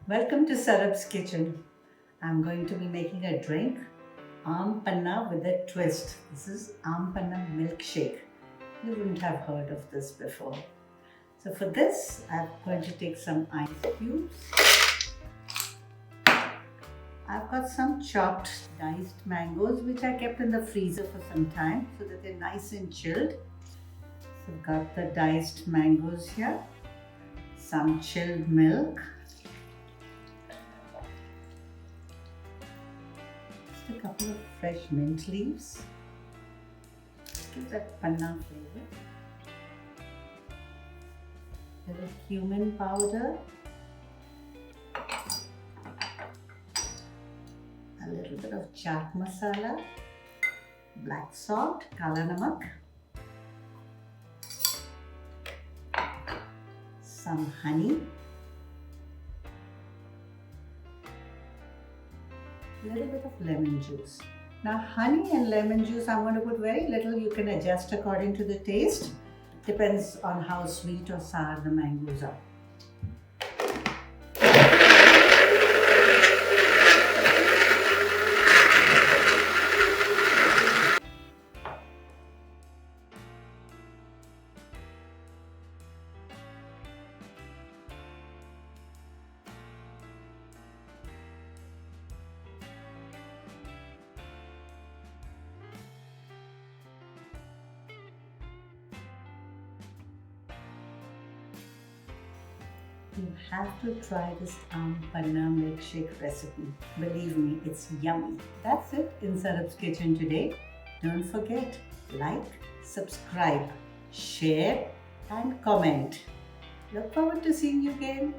Welcome to Sarab's kitchen. I'm going to be making a drink, Aam Panna with a twist. This is Aam Panna Milkshake. You wouldn't have heard of this before. So for this, I'm going to take some ice cubes. I've got some chopped diced mangoes which I kept in the freezer for some time so that they're nice and chilled. So I've got the diced mangoes here, some chilled milk, a couple of fresh mint leaves. Give that panna flavor. A little cumin powder. A little bit of chaat masala. Black salt, kala namak. Some honey. A little bit of lemon juice. Now honey and lemon juice I'm going to put very little. You can adjust according to the taste. Depends on how sweet or sour the mangoes are. You have to try this Aam Panna Milkshake recipe. Believe me, it's yummy. That's it in Sarab's kitchen today. Don't forget, like, subscribe, share and comment. Look forward to seeing you again.